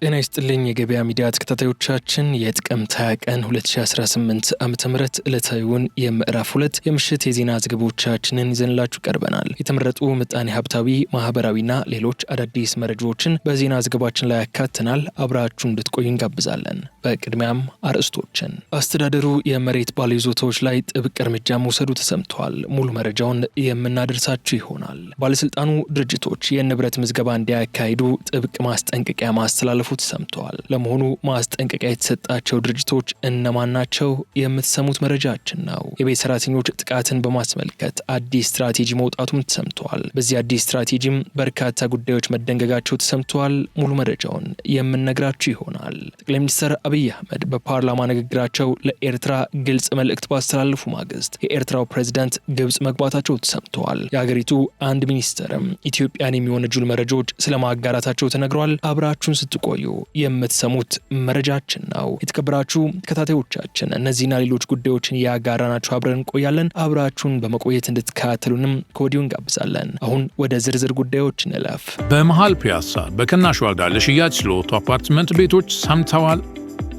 ጤና ይስጥልኝ የገበያ ሚዲያ ተከታታዮቻችን የጥቅምት 20 ቀን 2018 ዓ.ም ዕለታዊውን የምዕራፍ 2 የምሽት የዜና ዘገባዎቻችንን ይዘንላችሁ ቀርበናል። የተመረጡ ምጣኔ ሀብታዊ፣ ማህበራዊና ሌሎች አዳዲስ መረጃዎችን በዜና ዘገባችን ላይ ያካተናል። አብራችሁ እንድትቆዩ እንጋብዛለን። በቅድሚያም አርዕስቶችን። አስተዳደሩ የመሬት ባለይዞታዎች ላይ ጥብቅ እርምጃ መውሰዱ ተሰምቷል። ሙሉ መረጃውን የምናደርሳችሁ ይሆናል። ባለስልጣኑ ድርጅቶች የንብረት ምዝገባ እንዲያካሂዱ ጥብቅ ማስጠንቀቂያ ማስተላለፉ ተሰምቷል። ለመሆኑ ማስጠንቀቂያ የተሰጣቸው ድርጅቶች እነማን ናቸው? የምትሰሙት መረጃችን ነው። የቤት ሰራተኞች ጥቃትን በማስመልከት አዲስ ስትራቴጂ መውጣቱም ተሰምቷል። በዚህ አዲስ ስትራቴጂም በርካታ ጉዳዮች መደንገጋቸው ተሰምቷል። ሙሉ መረጃውን የምንነግራችሁ ይሆናል። ጠቅላይ ሚኒስትር አብይ አህመድ በፓርላማ ንግግራቸው ለኤርትራ ግልጽ መልእክት ባስተላለፉ ማግስት የኤርትራው ፕሬዝዳንት ግብጽ መግባታቸው ተሰምቷል። የሀገሪቱ አንድ ሚኒስትርም ኢትዮጵያን የሚወነጅሉ መረጃዎች ስለማጋራታቸው ተነግሯል። አብራችሁን ስትቆዩ የምትሰሙት መረጃችን ነው። የተከበራችሁ ተከታታዮቻችን እነዚህና ሌሎች ጉዳዮችን ያጋራናችሁ አብረን እንቆያለን። አብራችሁን በመቆየት እንድትከታተሉንም ከወዲሁ እንጋብዛለን። አሁን ወደ ዝርዝር ጉዳዮች እንለፍ። በመሃል ፒያሳ በቅናሽ ዋጋ ለሽያጭ ስለወጡ አፓርትመንት ቤቶች ሰምተዋል?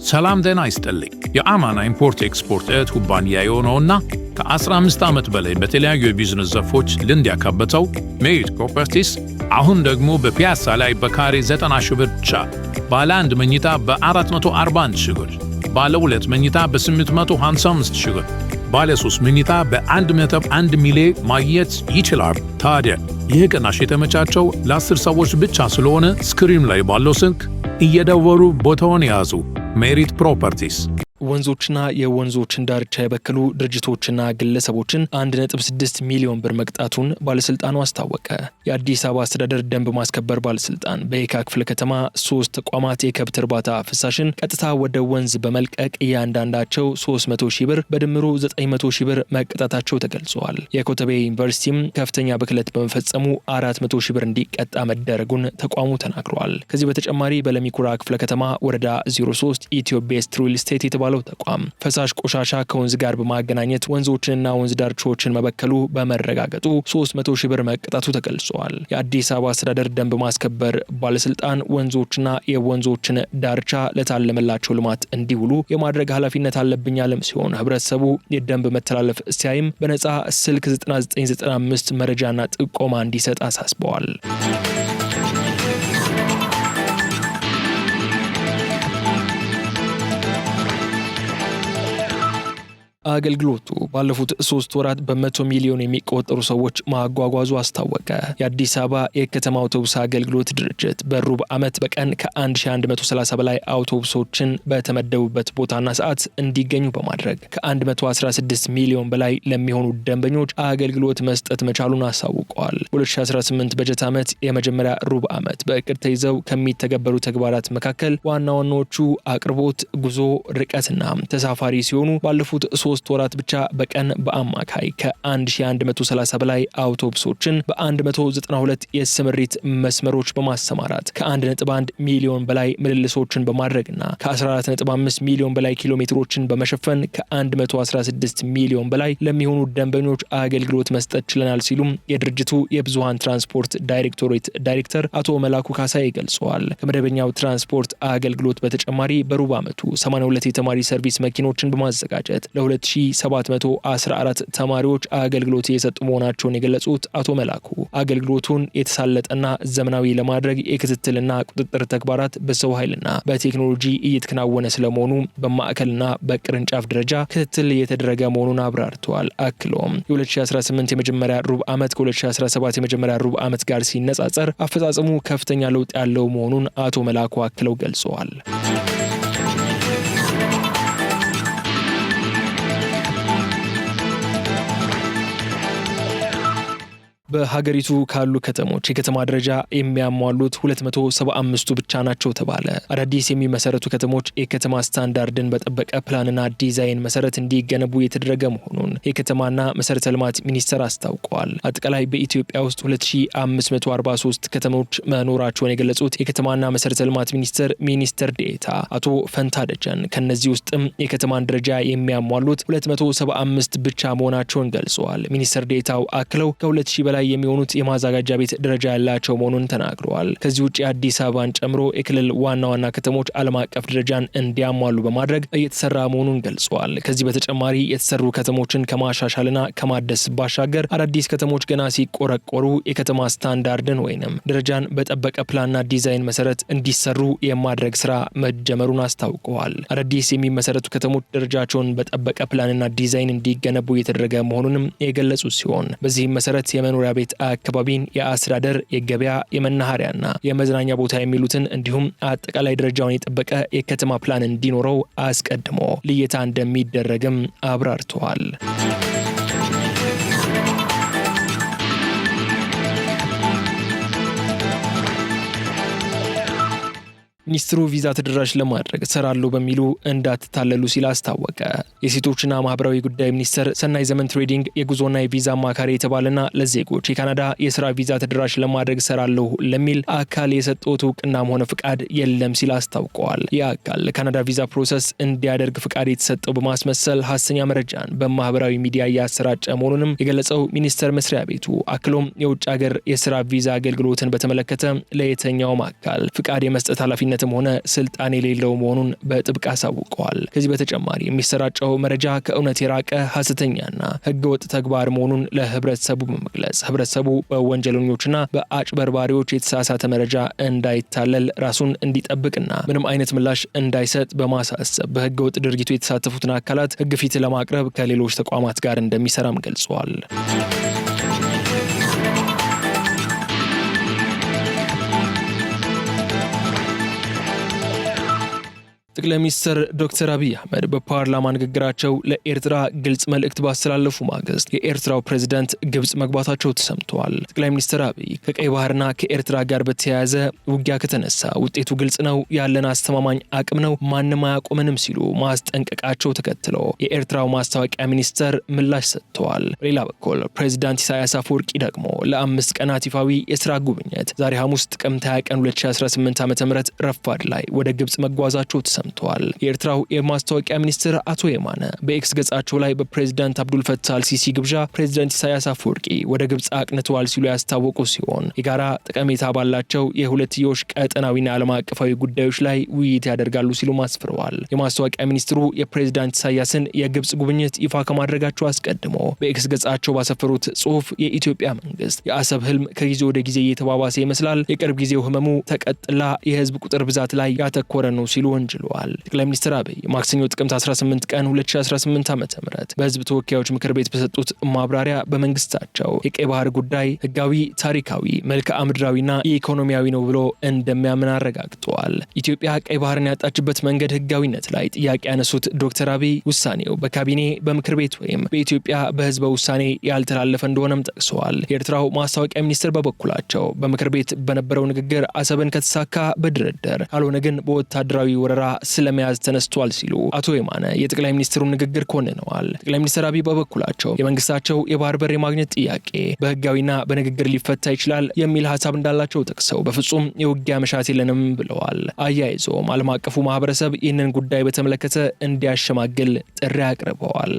ሰላም ጤና ይስጥልኝ። የአማና ኢምፖርት ኤክስፖርት እህት ኩባንያ የሆነውና ከ15 ዓመት በላይ በተለያዩ የቢዝነስ ዘርፎች ልምድ ያካበተው ሜሪት ፕሮፐርቲስ አሁን ደግሞ በፒያሳ ላይ በካሬ 90 ሺህ ብር ብቻ ባለ 1 መኝታ በ441 ሺህ ብር፣ ባለ 2 መኝታ በ855 ሺህ ብር፣ ባለ 3 መኝታ በ1.1 ሚሊዮን ማግኘት ይችላል። ታዲያ ይህ ቅናሽ የተመቻቸው ለ10 ሰዎች ብቻ ስለሆነ ስክሪን ላይ ባለው ስልክ እየደወሉ ቦታውን ያዙ። ሜሪት ፕሮፐርቲስ። ወንዞችና የወንዞችን ዳርቻ የበከሉ ድርጅቶችና ግለሰቦችን 1.6 ሚሊዮን ብር መቅጣቱን ባለስልጣኑ አስታወቀ። የአዲስ አበባ አስተዳደር ደንብ ማስከበር ባለስልጣን በየካ ክፍለ ከተማ 3 ተቋማት የከብት እርባታ ፍሳሽን ቀጥታ ወደ ወንዝ በመልቀቅ እያንዳንዳቸው 300 ሺህ ብር በድምሩ 900 ሺህ ብር መቀጣታቸው ተገልጿል። የኮተቤ ዩኒቨርሲቲም ከፍተኛ ብክለት በመፈጸሙ 400 ሺህ ብር እንዲቀጣ መደረጉን ተቋሙ ተናግሯል። ከዚህ በተጨማሪ በለሚኩራ ክፍለ ከተማ ወረዳ 03 ኢትዮ ቤስት ሪል ስቴት የተባለው ተቋም ፈሳሽ ቆሻሻ ከወንዝ ጋር በማገናኘት ወንዞችንና ወንዝ ዳርቻዎችን መበከሉ በመረጋገጡ 300 ሺህ ብር መቀጣቱ ተገልጿል። የአዲስ አበባ አስተዳደር ደንብ ማስከበር ባለስልጣን ወንዞችና የወንዞችን ዳርቻ ለታለመላቸው ልማት እንዲውሉ የማድረግ ኃላፊነት አለብኝ ያለም ሲሆን ህብረተሰቡ የደንብ መተላለፍ ሲያይም በነፃ ስልክ 9995 መረጃና ጥቆማ እንዲሰጥ አሳስበዋል። አገልግሎቱ ባለፉት 3 ወራት በ100 ሚሊዮን የሚቆጠሩ ሰዎች ማጓጓዙ አስታወቀ። የአዲስ አበባ የከተማ አውቶቡስ አገልግሎት ድርጅት በሩብ ዓመት በቀን ከ1130 በላይ አውቶቡሶችን በተመደቡበት ቦታና ሰዓት እንዲገኙ በማድረግ ከ116 ሚሊዮን በላይ ለሚሆኑ ደንበኞች አገልግሎት መስጠት መቻሉን አሳውቀዋል። 2018 በጀት ዓመት የመጀመሪያ ሩብ ዓመት በእቅድ ተይዘው ከሚተገበሩ ተግባራት መካከል ዋና ዋናዎቹ አቅርቦት፣ ጉዞ፣ ርቀትና ተሳፋሪ ሲሆኑ ባለፉት 3 ወራት ብቻ በቀን በአማካይ ከ1130 በላይ አውቶቡሶችን በ192 የስምሪት መስመሮች በማሰማራት ከ1.1 ሚሊዮን በላይ ምልልሶችን በማድረግና ከ14.5 ሚሊዮን በላይ ኪሎ ሜትሮችን በመሸፈን ከ116 ሚሊዮን በላይ ለሚሆኑ ደንበኞች አገልግሎት መስጠት ችለናል ሲሉም የድርጅቱ የብዙሃን ትራንስፖርት ዳይሬክቶሬት ዳይሬክተር አቶ መላኩ ካሳይ ገልጸዋል። ከመደበኛው ትራንስፖርት አገልግሎት በተጨማሪ በሩብ ዓመቱ 82 የተማሪ ሰርቪስ መኪኖችን በማዘጋጀት ለ2714 ተማሪዎች አገልግሎት እየሰጡ መሆናቸውን የገለጹት አቶ መላኩ አገልግሎቱን የተሳለጠና ዘመናዊ ለማድረግ የክትትልና ቁጥጥር ተግባራት በሰው ኃይልና በቴክኖሎጂ እየተከናወነ ስለመሆኑ በማዕከልና በቅርንጫፍ ደረጃ ክትትል እየተደረገ መሆኑን አብራርተዋል። አክሎም የ2018 የመጀመሪያ ሩብ ዓመት ከ2017 የመጀመሪያ ሩብ ዓመት ጋር ሲነጻጸር አፈጻጸሙ ከፍተኛ ለውጥ ያለው መሆኑን አቶ መላኩ አክለው ገልጸዋል። በሀገሪቱ ካሉ ከተሞች የከተማ ደረጃ የሚያሟሉት 275ቱ ብቻ ናቸው ተባለ። አዳዲስ የሚመሰረቱ ከተሞች የከተማ ስታንዳርድን በጠበቀ ፕላንና ዲዛይን መሰረት እንዲገነቡ የተደረገ መሆኑን የከተማና መሰረተ ልማት ሚኒስቴር አስታውቀዋል። አጠቃላይ በኢትዮጵያ ውስጥ 2543 ከተሞች መኖራቸውን የገለጹት የከተማና መሰረተ ልማት ሚኒስትር ዴኤታ አቶ ፈንታ ደጀን ከነዚህ ውስጥም የከተማን ደረጃ የሚያሟሉት 275 ብቻ መሆናቸውን ገልጸዋል። ሚኒስትር ዴኤታው አክለው ከ2000 በላይ በላይ የሚሆኑት የማዘጋጃ ቤት ደረጃ ያላቸው መሆኑን ተናግረዋል። ከዚህ ውጪ አዲስ አበባን ጨምሮ የክልል ዋና ዋና ከተሞች ዓለም አቀፍ ደረጃን እንዲያሟሉ በማድረግ እየተሰራ መሆኑን ገልጸዋል። ከዚህ በተጨማሪ የተሰሩ ከተሞችን ከማሻሻልና ከማደስ ባሻገር አዳዲስ ከተሞች ገና ሲቆረቆሩ የከተማ ስታንዳርድን ወይንም ደረጃን በጠበቀ ፕላንና ዲዛይን መሰረት እንዲሰሩ የማድረግ ስራ መጀመሩን አስታውቀዋል። አዳዲስ የሚመሰረቱ ከተሞች ደረጃቸውን በጠበቀ ፕላንና ዲዛይን እንዲገነቡ እየተደረገ መሆኑንም የገለጹ ሲሆን በዚህም መሰረት የመኖሪያ ቤት አካባቢን የአስተዳደር፣ የገበያ፣ የመናኸሪያና የመዝናኛ ቦታ የሚሉትን እንዲሁም አጠቃላይ ደረጃውን የጠበቀ የከተማ ፕላን እንዲኖረው አስቀድሞ ልየታ እንደሚደረግም አብራርተዋል። ሚኒስትሩ ቪዛ ተደራሽ ለማድረግ ሰራሉ በሚሉ እንዳትታለሉ ሲል አስታወቀ። የሴቶችና ማህበራዊ ጉዳይ ሚኒስትር ሰናይ ዘመን ትሬዲንግ የጉዞና የቪዛ አማካሪ የተባለና ለዜጎች የካናዳ የስራ ቪዛ ተደራሽ ለማድረግ ሰራለሁ ለሚል አካል የሰጠው እውቅናም ሆነ ፍቃድ የለም ሲል አስታውቀዋል። ይህ አካል ለካናዳ ቪዛ ፕሮሰስ እንዲያደርግ ፍቃድ የተሰጠው በማስመሰል ሐሰተኛ መረጃን በማህበራዊ ሚዲያ እያሰራጨ መሆኑንም የገለጸው ሚኒስቴር መስሪያ ቤቱ አክሎም የውጭ ሀገር የስራ ቪዛ አገልግሎትን በተመለከተ ለየትኛውም አካል ፍቃድ የመስጠት ኃላፊነት ሆነ ስልጣን የሌለው መሆኑን በጥብቅ አሳውቀዋል። ከዚህ በተጨማሪ የሚሰራጨው መረጃ ከእውነት የራቀ ሐሰተኛና ህገወጥ ተግባር መሆኑን ለህብረተሰቡ በመግለጽ ህብረተሰቡ በወንጀለኞችና በአጭበርባሪዎች የተሳሳተ መረጃ እንዳይታለል ራሱን እንዲጠብቅና ምንም አይነት ምላሽ እንዳይሰጥ በማሳሰብ በህገወጥ ድርጊቱ የተሳተፉትን አካላት ህግ ፊት ለማቅረብ ከሌሎች ተቋማት ጋር እንደሚሰራም ገልጿል። ጠቅላይ ሚኒስትር ዶክተር አብይ አህመድ በፓርላማ ንግግራቸው ለኤርትራ ግልጽ መልእክት ባስተላለፉ ማግስት የኤርትራው ፕሬዝዳንት ግብጽ መግባታቸው ተሰምተዋል። ጠቅላይ ሚኒስትር አብይ ከቀይ ባህርና ከኤርትራ ጋር በተያያዘ ውጊያ ከተነሳ ውጤቱ ግልጽ ነው፣ ያለን አስተማማኝ አቅም ነው፣ ማንም አያቆመንም ሲሉ ማስጠንቀቃቸው ተከትለው የኤርትራው ማስታወቂያ ሚኒስትር ምላሽ ሰጥተዋል። በሌላ በኩል ፕሬዝዳንት ኢሳያስ አፈወርቂ ደግሞ ለ5 ቀናት ይፋዊ የስራ ጉብኝት ዛሬ ሐሙስ ጥቅምት 20 ቀን 2018 ዓ.ም ረፋድ ላይ ወደ ግብጽ መጓዛቸው ተሰምተዋል። የኤርትራው የማስታወቂያ ሚኒስትር አቶ የማነ በኤክስ ገጻቸው ላይ በፕሬዝዳንት አብዱል ፈታህ አልሲሲ ግብዣ ፕሬዝዳንት ኢሳያስ አፈወርቂ ወደ ግብጽ አቅንተዋል ሲሉ ያስታወቁ ሲሆን የጋራ ጠቀሜታ ባላቸው የሁለትዮሽ ቀጠናዊና ዓለም አቀፋዊ ጉዳዮች ላይ ውይይት ያደርጋሉ ሲሉ አስፍረዋል። የማስታወቂያ ሚኒስትሩ የፕሬዝዳንት ኢሳያስን የግብጽ ጉብኝት ይፋ ከማድረጋቸው አስቀድሞ በኤክስ ገጻቸው ባሰፈሩት ጽሑፍ የኢትዮጵያ መንግስት የአሰብ ህልም ከጊዜ ወደ ጊዜ እየተባባሰ ይመስላል፣ የቅርብ ጊዜው ህመሙ ተቀጥላ የህዝብ ቁጥር ብዛት ላይ ያተኮረ ነው ሲሉ ወንጅለዋል። ጠቅላይ ሚኒስትር አብይ ማክሰኞ ጥቅምት 18 ቀን 2018 ዓ.ም በህዝብ ተወካዮች ምክር ቤት በሰጡት ማብራሪያ በመንግስታቸው የቀይ ባህር ጉዳይ ህጋዊ፣ ታሪካዊ፣ መልክዓ ምድራዊና ኢኮኖሚያዊ ነው ብሎ እንደሚያምን አረጋግጠዋል። ኢትዮጵያ ቀይ ባህርን ያጣችበት መንገድ ህጋዊነት ላይ ጥያቄ ያነሱት ዶክተር አብይ ውሳኔው በካቢኔ በምክር ቤት ወይም በኢትዮጵያ በህዝበ ውሳኔ ያልተላለፈ እንደሆነም ጠቅሰዋል። የኤርትራው ማስታወቂያ ሚኒስትር በበኩላቸው በምክር ቤት በነበረው ንግግር አሰብን ከተሳካ በድርድር ካልሆነ ግን በወታደራዊ ወረራ ስለመያዝ ተነስቷል ሲሉ አቶ የማነ የጠቅላይ ሚኒስትሩን ንግግር ኮንነዋል። ጠቅላይ ሚኒስትር አብይ በበኩላቸው የመንግስታቸው የባህር በር የማግኘት ጥያቄ በህጋዊና በንግግር ሊፈታ ይችላል የሚል ሀሳብ እንዳላቸው ጠቅሰው በፍጹም የውጊያ መሻት የለንም ብለዋል። አያይዞም ዓለም አቀፉ ማህበረሰብ ይህንን ጉዳይ በተመለከተ እንዲያሸማግል ጥሪ አቅርበዋል።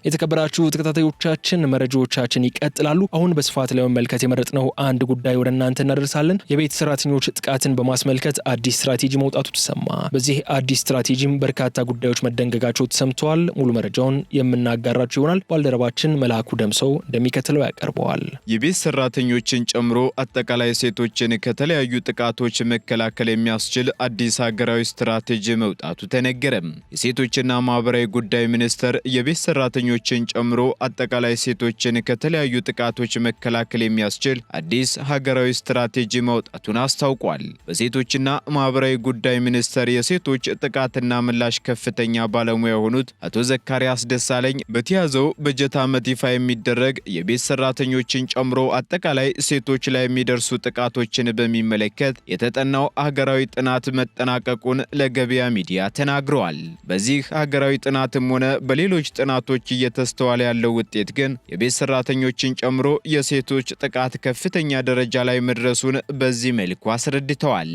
የተከበራችሁ ተከታታዮቻችን መረጃዎቻችን ይቀጥላሉ። አሁን በስፋት ለመመልከት የመረጥነው አንድ ጉዳይ ወደ እናንተ እናደርሳለን። የቤት ሰራተኞች ጥቃትን በማስመልከት አዲስ ስትራቴጂ መውጣቱ ተሰማ። በዚህ አዲስ ስትራቴጂም በርካታ ጉዳዮች መደንገጋቸው ተሰምተዋል። ሙሉ መረጃውን የምናጋራችሁ ይሆናል። ባልደረባችን መላኩ ደምሰው እንደሚከተለው ያቀርበዋል። የቤት ሰራተኞችን ጨምሮ አጠቃላይ ሴቶችን ከተለያዩ ጥቃቶች መከላከል የሚያስችል አዲስ ሀገራዊ ስትራቴጂ መውጣቱ ተነገረ። የሴቶችና ማህበራዊ ጉዳይ ሚኒስቴር የቤት ሰራተኞችን ጨምሮ አጠቃላይ ሴቶችን ከተለያዩ ጥቃቶች መከላከል የሚያስችል አዲስ ሀገራዊ ስትራቴጂ ማውጣቱን አስታውቋል። በሴቶችና ማህበራዊ ጉዳይ ሚኒስቴር የሴቶች ጥቃትና ምላሽ ከፍተኛ ባለሙያ የሆኑት አቶ ዘካሪያስ ደሳለኝ በተያዘው በጀት ዓመት ይፋ የሚደረግ የቤት ሰራተኞችን ጨምሮ አጠቃላይ ሴቶች ላይ የሚደርሱ ጥቃቶችን በሚመለከት የተጠናው ሀገራዊ ጥናት መጠናቀቁን ለገበያ ሚዲያ ተናግረዋል። በዚህ ሀገራዊ ጥናትም ሆነ በሌሎች ጥናቶች እየተስተዋለ ያለው ውጤት ግን የቤት ሰራተኞችን ጨምሮ የሴቶች ጥቃት ከፍተኛ ደረጃ ላይ መድረሱን በዚህ መልኩ አስረድተዋል።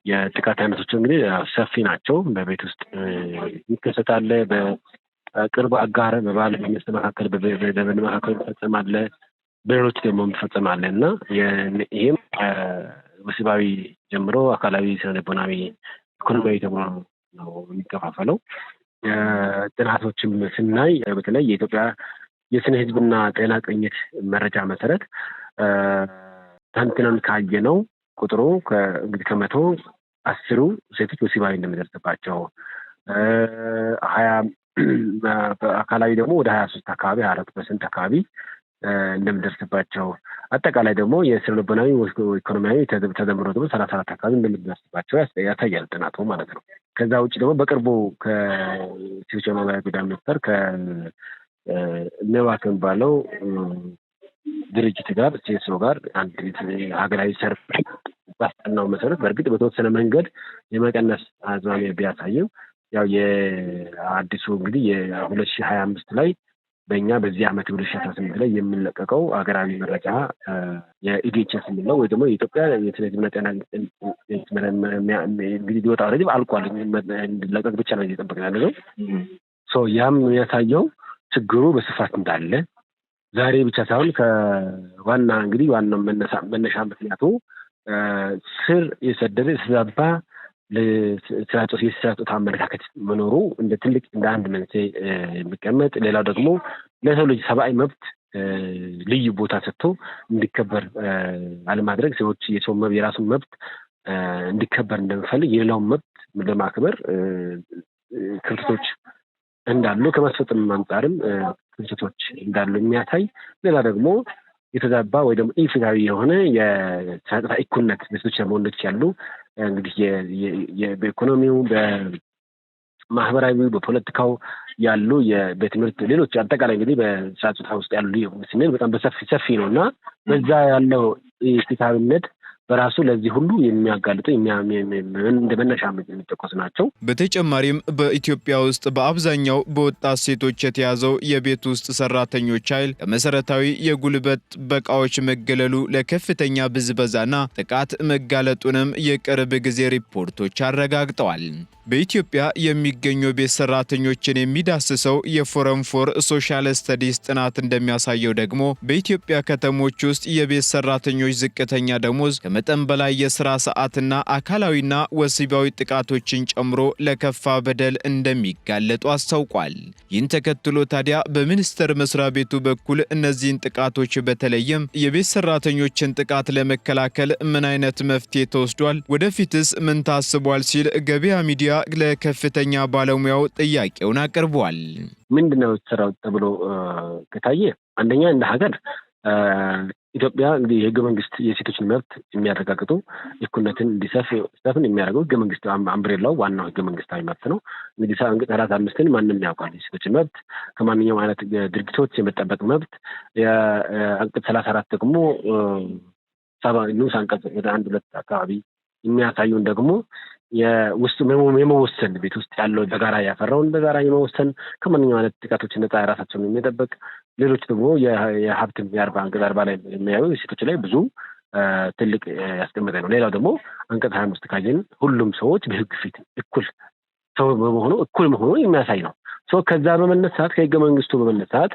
የጥቃት አይነቶች እንግዲህ ሰፊ ናቸው። በቤት ውስጥ ይከሰታል። በቅርብ አጋር በባል በሚስት መካከል በዘመድ መካከል ይፈጸማል። በሌሎች ደግሞ ይፈጸማል እና ይሄም ወሲባዊ ጀምሮ አካላዊ፣ ስነልቦናዊ፣ ኢኮኖሚያዊ ተብሎ ነው የሚከፋፈለው። ጥናቶችም ስናይ በተለይ የኢትዮጵያ የስነ ህዝብና ጤና ቅኝት መረጃ መሰረት ተንትነን ካየነው ቁጥሩ እንግዲህ ከመቶ 10 ሴቶች ወሲባዊ እንደሚደርስባቸው 20 በአካላዊ ደግሞ ወደ 23 አካባቢ 24% አካባቢ እንደሚደርስባቸው አጠቃላይ ደግሞ የስነልቦናዊ ኢኮኖሚያዊ ተደምሮ ደግሞ 34 አካባቢ እንደሚደርስባቸው ያሳያል ጥናቱ ማለት ነው። ከዛ ውጭ ደግሞ በቅርቡ ከሴቶች ማህበራዊ ጉዳይ ሚኒስቴር ከኔዋ ከሚባለው ድርጅት ጋር ሲኤስኦ ጋር አንድ ሀገራዊ ሰርቬይ ባስጠናው መሰረት በእርግጥ በተወሰነ መንገድ የመቀነስ አዝማሚያ ቢያሳይም ያው የአዲሱ እንግዲህ የ2025 ላይ በእኛ በዚህ ዓመት 2018 ላይ የሚለቀቀው ሀገራዊ መረጃ የኢዲኤችኤስ የሚለው ወይ ደግሞ የኢትዮጵያ የስነ ህዝብና ጤና እንግዲህ ሊወጣ ወረድ አልቋል። እንዲለቀቅ ብቻ ነው እየጠበቅን ያለነው። ያም የሚያሳየው ችግሩ በስፋት እንዳለ ዛሬ ብቻ ሳይሆን ከዋና እንግዲህ ዋናው መነሻ ምክንያቱ ስር የሰደደ የተዛባ ለስራ ጾታ አመለካከት መኖሩ እንደ ትልቅ እንደ አንድ መንስኤ የሚቀመጥ፣ ሌላው ደግሞ ለሰው ልጅ ሰብአዊ መብት ልዩ ቦታ ሰጥቶ እንዲከበር አለማድረግ፣ ሰዎች የራሱን መብት እንዲከበር እንደሚፈልግ የሌላውን መብት ለማክበር ክፍተቶች እንዳሉ ከማስፈጸም አንጻርም ክፍተቶች እንዳሉ የሚያሳይ፣ ሌላ ደግሞ የተዛባ ወይ ደግሞ ኢፍትሃዊ የሆነ የስራ እኩልነት በሴቶችና በወንዶች ያሉ እንግዲህ በኢኮኖሚው በማህበራዊ በፖለቲካው ያሉ በትምህርት ሌሎች አጠቃላይ እንግዲህ በስራ ጾታ ውስጥ ያሉ ስንል በጣም ሰፊ ነው እና በዛ ያለው ኢፍትሃዊነት በራሱ ለዚህ ሁሉ የሚያጋልጡ እንደ መነሻ የሚጠቀሱ ናቸው። በተጨማሪም በኢትዮጵያ ውስጥ በአብዛኛው በወጣት ሴቶች የተያዘው የቤት ውስጥ ሰራተኞች ኃይል ከመሰረታዊ የጉልበት ጥበቃዎች መገለሉ ለከፍተኛ ብዝበዛና ጥቃት መጋለጡንም የቅርብ ጊዜ ሪፖርቶች አረጋግጠዋል። በኢትዮጵያ የሚገኙ ቤት ሰራተኞችን የሚዳስሰው የፎረም ፎር ሶሻል ስተዲስ ጥናት እንደሚያሳየው ደግሞ በኢትዮጵያ ከተሞች ውስጥ የቤት ሰራተኞች ዝቅተኛ ደሞዝ ከመጠን በላይ የስራ ሰዓትና አካላዊና ወሲባዊ ጥቃቶችን ጨምሮ ለከፋ በደል እንደሚጋለጡ አስታውቋል። ይህን ተከትሎ ታዲያ በሚኒስቴር መስሪያ ቤቱ በኩል እነዚህን ጥቃቶች በተለይም የቤት ሰራተኞችን ጥቃት ለመከላከል ምን አይነት መፍትሄ ተወስዷል? ወደፊትስ ምን ታስቧል? ሲል ገበያ ሚዲያ ለከፍተኛ ባለሙያው ጥያቄውን አቅርቧል። ምንድነው የተሰራው ተብሎ ከታየ አንደኛ እንደ ሀገር ኢትዮጵያ እንግዲህ የህገ መንግስት የሴቶችን መብት የሚያረጋግጡ እኩልነትን እንዲሰፍን የሚያደርገው ህገ መንግስት አምብሬላው ዋናው ህገ መንግስታዊ መብት ነው። እንግዲህ አንቀጽ 35ን ማንም ያውቃል። የሴቶችን መብት ከማንኛውም አይነት ድርጊቶች የመጠበቅ መብት። የአንቀጽ 34 ደግሞ ንዑስ አንቀጽ ወደ 1-2 አካባቢ የሚያሳዩን ደግሞ የመወሰን ቤት ውስጥ ያለው በጋራ ያፈራውን በጋራ የመወሰን ከማንኛውም አይነት ጥቃቶች ነፃ ራሳቸውን የሚጠበቅ፣ ሌሎች ደግሞ የሀብትም የአንቀጽ 40 ላይ የሚያዩ ሴቶች ላይ ብዙ ትልቅ ያስቀመጠ ነው። ሌላው ደግሞ አንቀጽ 25 ካየን ሁሉም ሰዎች በህግ ፊት እኩል ሰው በመሆኑ እኩል መሆኑ የሚያሳይ ነው። ከዛ በመነሳት ከህገ መንግስቱ በመነሳት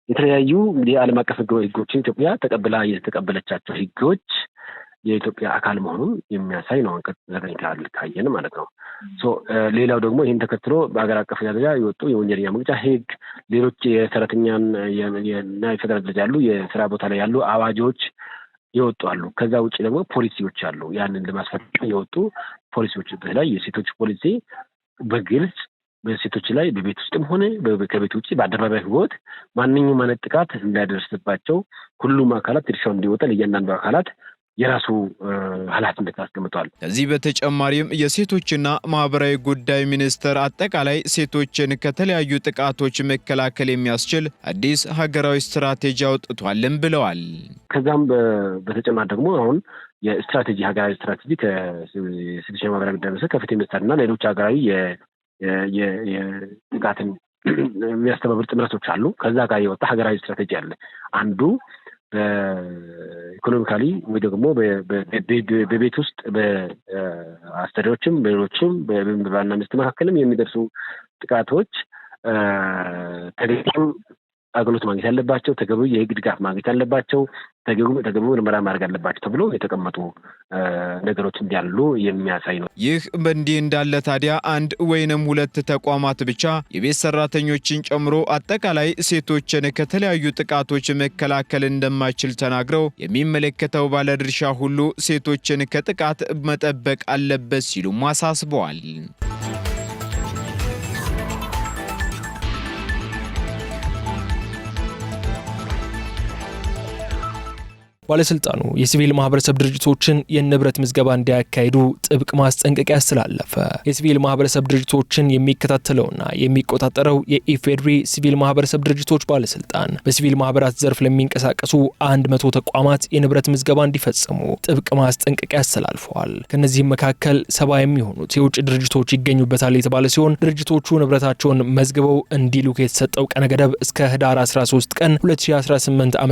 የተለያዩ የዓለም አቀፍ ህጎችን ኢትዮጵያ የተቀበለቻቸው ህጎች የኢትዮጵያ አካል መሆኑን የሚያሳይ ነው። አንቀጽ 9 ካየን ማለት ነው። ሌላው ደግሞ ይህን ተከትሎ በአገር አቀፍ ደረጃ የወጡ የወንጀለኛ መቅጫ ህግ፣ ሌሎች የሰራተኛና የፌደራል ደረጃ ያሉ የስራ ቦታ ላይ ያሉ አዋጆች ይወጡ አሉ። ከዛ ውጭ ደግሞ ፖሊሲዎች አሉ። ያንን ለማስፈጸም የወጡ ፖሊሲዎች በተለይ የሴቶች ፖሊሲ በግልጽ በሴቶች ላይ በቤት ውስጥም ሆነ ከቤት ውጭ በአደባባይ ህይወት ማንኛውም አይነት ጥቃት እንዳይደርስባቸው ሁሉም አካላት ድርሻውን እንዲወጣ ለእያንዳንዱ አካላት የራሱ ኃላፊነት አስቀምጧል። ከዚህ በተጨማሪም የሴቶችና ማህበራዊ ጉዳይ ሚኒስቴር አጠቃላይ ሴቶችን ከተለያዩ ጥቃቶች መከላከል የሚያስችል አዲስ ሀገራዊ ስትራቴጂ አውጥቷልም ብለዋል። ከዛም በተጨማሪ ደግሞ አሁን የስትራቴጂ ሀገራዊ ስትራቴጂ ከሴቶችና ማህበራዊ ጉዳይ ሚኒስቴር ከፍትህ ሚኒስቴርና ሌሎች ሀገራዊ የጥቃትን የሚያስተባብር ጥምረቶች አሉ። ከዛ ጋር የወጣ ሀገራዊ ስትራቴጂ አለ። አንዱ በኢኮኖሚካሊ ወይ ደግሞ በቤት ውስጥ በአስተዳደሮችም በሌሎችም በባልና ሚስት መካከልም የሚደርሱ ጥቃቶች ተገቢው አገልግሎት ማግኘት ያለባቸው፣ ተገቢው የህግ ድጋፍ ማግኘት ያለባቸው፣ ተገቢው ምርመራ ማድረግ አለባቸው ተብሎ የተቀመጡ ነገሮች እንዳሉ የሚያሳይ ነው። ይህ በእንዲህ እንዳለ ታዲያ አንድ ወይንም ሁለት ተቋማት ብቻ የቤት ሰራተኞችን ጨምሮ አጠቃላይ ሴቶችን ከተለያዩ ጥቃቶች መከላከል እንደማይችል ተናግረው የሚመለከተው ባለድርሻ ሁሉ ሴቶችን ከጥቃት መጠበቅ አለበት ሲሉም አሳስበዋል። ባለስልጣኑ የሲቪል ማህበረሰብ ድርጅቶችን የንብረት ምዝገባ እንዲያካሂዱ ጥብቅ ማስጠንቀቂያ አስተላለፈ። የሲቪል ማህበረሰብ ድርጅቶችን የሚከታተለውና የሚቆጣጠረው የኢፌዴሪ ሲቪል ማህበረሰብ ድርጅቶች ባለስልጣን በሲቪል ማህበራት ዘርፍ ለሚንቀሳቀሱ 100 ተቋማት የንብረት ምዝገባ እንዲፈጽሙ ጥብቅ ማስጠንቀቂያ አስተላልፈዋል። ከነዚህም መካከል 70 የሚሆኑት የውጭ ድርጅቶች ይገኙበታል የተባለ ሲሆን ድርጅቶቹ ንብረታቸውን መዝግበው እንዲልኩ የተሰጠው ቀነ ገደብ እስከ ህዳር 13 ቀን 2018 ዓ.ም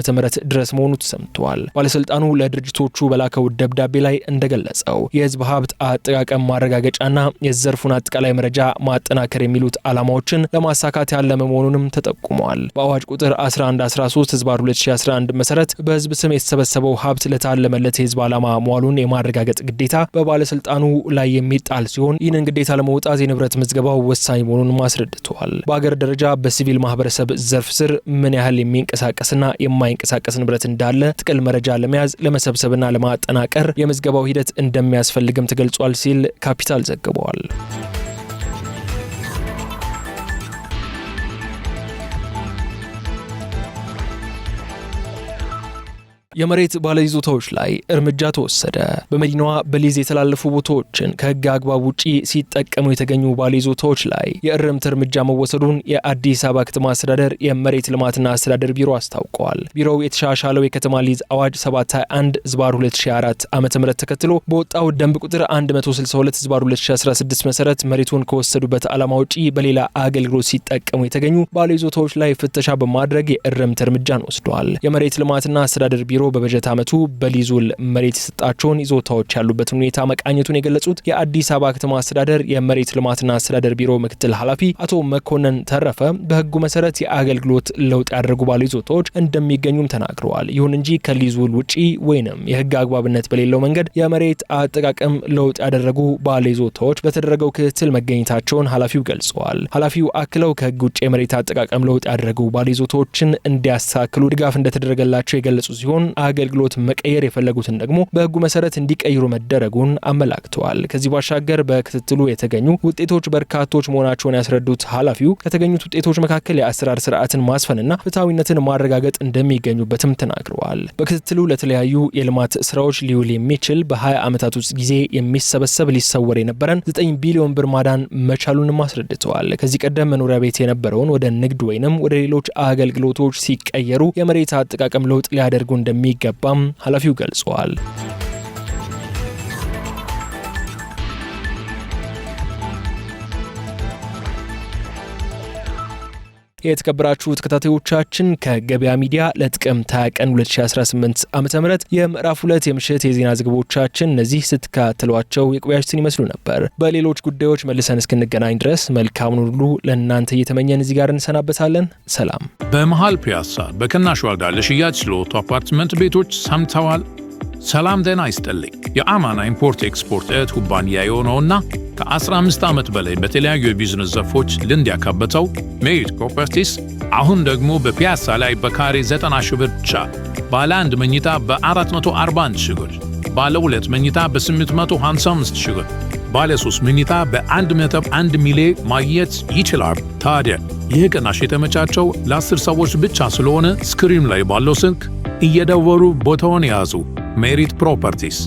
ድረስ መሆኑ ተሰምቷል። ባለስልጣኑ ለድርጅቶቹ በላከው ደብዳቤ ላይ እንደገለጸው የህዝብ ሀብት አጠቃቀም ማረጋገጫና የዘርፉን አጠቃላይ መረጃ ማጠናከር የሚሉት ዓላማዎችን ለማሳካት ያለመ መሆኑንም ተጠቁሟል። በአዋጅ ቁጥር 1113/2011 መሰረት በህዝብ ስም የተሰበሰበው ሀብት ለታለመለት የህዝብ ዓላማ መዋሉን የማረጋገጥ ግዴታ በባለስልጣኑ ላይ የሚጣል ሲሆን ይህንን ግዴታ ለመውጣት የንብረት ምዝገባው ወሳኝ መሆኑን አስረድተዋል። በአገር ደረጃ በሲቪል ማህበረሰብ ዘርፍ ስር ምን ያህል የሚንቀሳቀስና የማይንቀሳቀስ ንብረት እንዳለ ጥቅል መረጃ ለመያዝ ለመሰብሰብና ለማጠናቀር የምዝገባው ሂደት እንደሚያስፈልግም ተገልጿል ሲል ካፒታል ዘግቧል። የመሬት ባለይዞታዎች ላይ እርምጃ ተወሰደ። በመዲናዋ በሊዝ የተላለፉ ቦታዎችን ከህግ አግባብ ውጪ ሲጠቀሙ የተገኙ ባለይዞታዎች ላይ የእርምት እርምጃ መወሰዱን የአዲስ አበባ ከተማ አስተዳደር የመሬት ልማትና አስተዳደር ቢሮ አስታውቀዋል። ቢሮው የተሻሻለው የከተማ ሊዝ አዋጅ 721/2004 ዓ.ም ተከትሎ በወጣው ደንብ ቁጥር 162/2016 መሰረት መሬቱን ከወሰዱበት ዓላማ ውጪ በሌላ አገልግሎት ሲጠቀሙ የተገኙ ባለይዞታዎች ላይ ፍተሻ በማድረግ የእርምት እርምጃን ወስዷል። የመሬት ልማትና አስተዳደር ቢሮ በበጀት ዓመቱ በሊዙል መሬት የሰጣቸውን ይዞታዎች ያሉበትን ሁኔታ መቃኘቱን የገለጹት የአዲስ አበባ ከተማ አስተዳደር የመሬት ልማትና አስተዳደር ቢሮ ምክትል ኃላፊ አቶ መኮንን ተረፈ በህጉ መሰረት የአገልግሎት ለውጥ ያደረጉ ባለይዞታዎች እንደሚገኙም ተናግረዋል። ይሁን እንጂ ከሊዙል ውጪ ወይንም የህግ አግባብነት በሌለው መንገድ የመሬት አጠቃቀም ለውጥ ያደረጉ ባለይዞታዎች በተደረገው ክትትል መገኘታቸውን ኃላፊው ገልጸዋል። ኃላፊው አክለው ከህግ ውጪ የመሬት አጠቃቀም ለውጥ ያደረጉ ባለይዞታዎችን እንዲያስተካክሉ ድጋፍ እንደተደረገላቸው የገለጹ ሲሆን አገልግሎት መቀየር የፈለጉትን ደግሞ በህጉ መሰረት እንዲቀይሩ መደረጉን አመላክተዋል። ከዚህ ባሻገር በክትትሉ የተገኙ ውጤቶች በርካቶች መሆናቸውን ያስረዱት ኃላፊው ከተገኙት ውጤቶች መካከል የአሰራር ስርዓትን ማስፈንና ፍትሐዊነትን ማረጋገጥ እንደሚገኙበትም ተናግረዋል። በክትትሉ ለተለያዩ የልማት ስራዎች ሊውል የሚችል በ20 ዓመታት ውስጥ ጊዜ የሚሰበሰብ ሊሰወር የነበረን 9 ቢሊዮን ብር ማዳን መቻሉንም አስረድተዋል። ከዚህ ቀደም መኖሪያ ቤት የነበረውን ወደ ንግድ ወይንም ወደ ሌሎች አገልግሎቶች ሲቀየሩ የመሬት አጠቃቀም ለውጥ ሊያደርጉ እንደሚገባም ኃላፊው ገልጸዋል። የተከበራችሁ ተከታታዮቻችን ከገበያ ሚዲያ ለጥቅምት 20 ቀን 2018 ዓ.ም የምዕራፍ 2 የምሽት የዜና ዘገባዎቻችን እነዚህ ስትከታተሏቸው የቆያችሁትን ይመስሉ ነበር። በሌሎች ጉዳዮች መልሰን እስክንገናኝ ድረስ መልካሙን ሁሉ ለእናንተ እየተመኘን እዚህ ጋር እንሰናበታለን። ሰላም። በመሃል ፒያሳ በቅናሽ ዋጋ ለሽያጭ ስለወጡ አፓርትመንት ቤቶች ሰምተዋል? ሰላም ጤና ይስጥልኝ። የአማና ኢምፖርት ኤክስፖርት እህት ኩባንያ የሆነውና ከ15 ዓመት በላይ በተለያዩ የቢዝነስ ዘርፎች ልምድ ያካበተው ሜሪት ፕሮፐርቲስ አሁን ደግሞ በፒያሳ ላይ በካሬ 90 ሺህ ብር ብቻ ባለ 1 መኝታ በ441 ሺህ ብር፣ ባለ 2 መኝታ በ855 ሺህ ብር፣ ባለ 3 መኝታ በ1.1 ሚሊዮን ማግኘት ይችላል። ታዲያ ይህ ቅናሽ የተመቻቸው ለ10 ሰዎች ብቻ ስለሆነ ስክሪን ላይ ባለው ስልክ እየደወሉ ቦታውን ያዙ። ሜሪት ፕሮፐርቲስ